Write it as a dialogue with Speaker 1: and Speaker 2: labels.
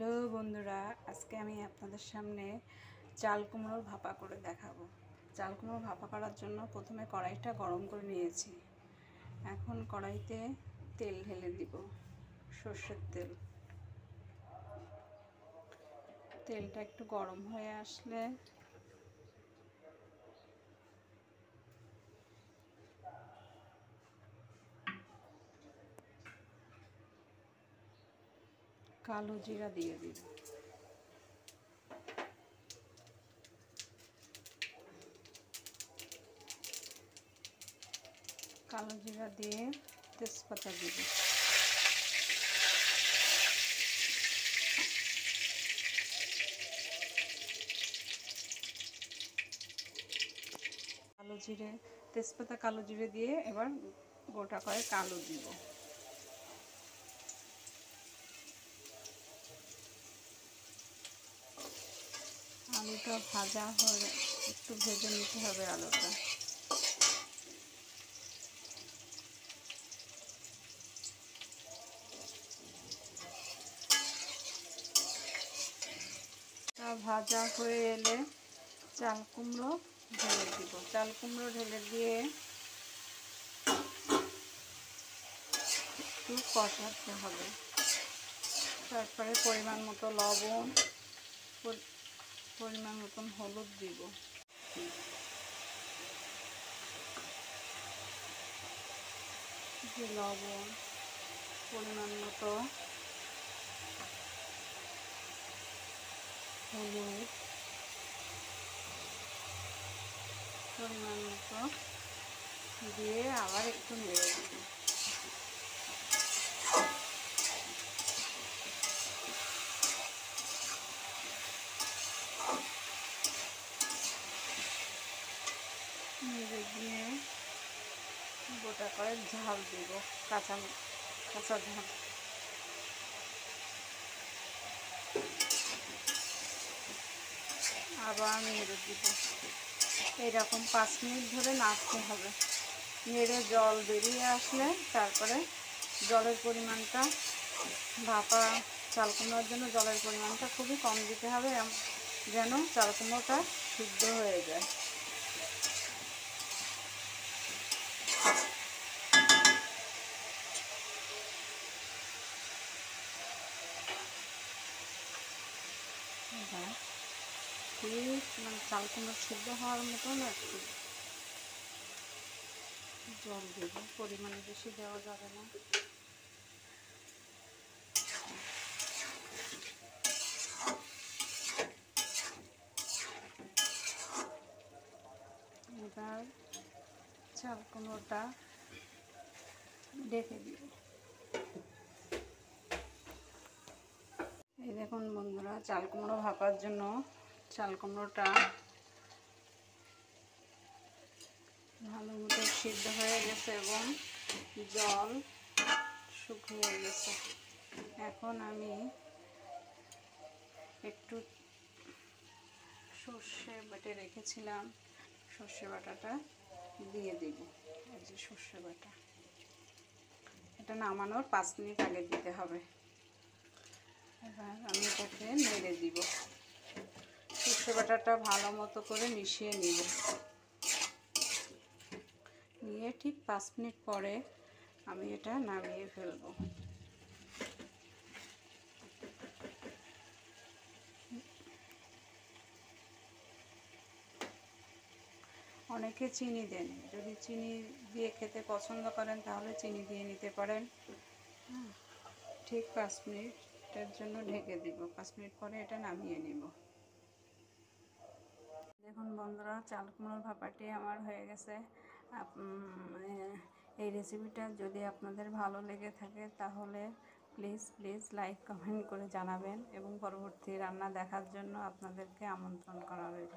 Speaker 1: Hello বন্ধুরা, আজকে আমি আপনাদের সামনে চাল কুমড়োর ভাপা করে দেখাবো। চাল কুমড়ো ভাপা করার জন্য প্রথমে কড়াইটা গরম করে নিয়েছি। এখন কড়াইতে তেল ঢেলে দিব, সর্ষের তেল। তেলটা একটু গরম হয়ে আসলে কালো জিরা দিয়ে দিব। কালো জিরা দিয়ে তেজপাতা দিব। তেজপাতা কালো জিরে দিয়ে এবার গোটা কয়েক আলু দিব। আলুটা ভাজা হয়ে একটু ভেজে নিতে হবে আলুটা। ভাজা হয়ে এলে চাল কুমড়ো ঢেলে দিব। চাল কুমড়ো ঢেলে দিয়ে একটু কষাতে হবে। তারপরে পরিমাণ মতো লবণ, পরিমাণ মতন হলুদ দিব। লবণ, পরিমাণ মতো হলুদ, পরিমাণ মতো দিয়ে আবার একটু নেড়ে দিব। নেড়ে দিয়ে গোটা করে ঝাল দিব, কাঁচা ঝাল। আবার নেড়ে দিব। এইরকম 5 মিনিট ধরে নাড়তে হবে। নেড়ে জল বেরিয়ে আসলে তারপরে জলের পরিমাণটা, ভাপা চাল কুমড়োর জন্য জলের পরিমাণটা খুবই কম দিতে হবে, যেন চাল কুমড়োটা সিদ্ধ হয়ে যায়। ঠিক চাল কুমড়ো সিদ্ধ হওয়ার মতন একটু জল দেব, পরিমাণে বেশি দেওয়া যাবে না। এবার চাল কুমড়োটা ঢেকে দিব। এই দেখুন বন্ধুরা, চাল কুমড়ো ভাপার জন্য চাল কুমড়োটা ভালো মতো সিদ্ধ হয়ে গেছে এবং জল শুকিয়ে গেছে। এখন আমি একটু সর্ষে বেটে রেখেছিলাম, সর্ষে বাটাটা দিয়ে দিব। এই যে সর্ষে বাটা, এটা নামানোর 5 মিনিট আগে দিতে হবে। এবার আমি এটাকে নেড়ে দিব। সর্ষে বাটাটা ভালো মতো করে মিশিয়ে নিব। নিয়ে ঠিক 5 মিনিট পরে আমি এটা নামিয়ে ফেলব। অনেকে চিনি দেন, যদি চিনি দিয়ে খেতে পছন্দ করেন তাহলে চিনি দিয়ে নিতে পারেন। ঠিক 5 মিনিটের জন্য ঢেকে দিব। 5 মিনিট পরে এটা নামিয়ে নিব। দেখুন বন্ধুরা, চাল কুমড়োর ভাপাটি আমার হয়ে গেছে। এই রেসিপিটা যদি আপনাদের ভালো লেগে থাকে তাহলে প্লিজ লাইক কমেন্ট করে জানাবেন এবং পরবর্তী রান্না দেখার জন্য আপনাদেরকে আমন্ত্রণ করা রইল।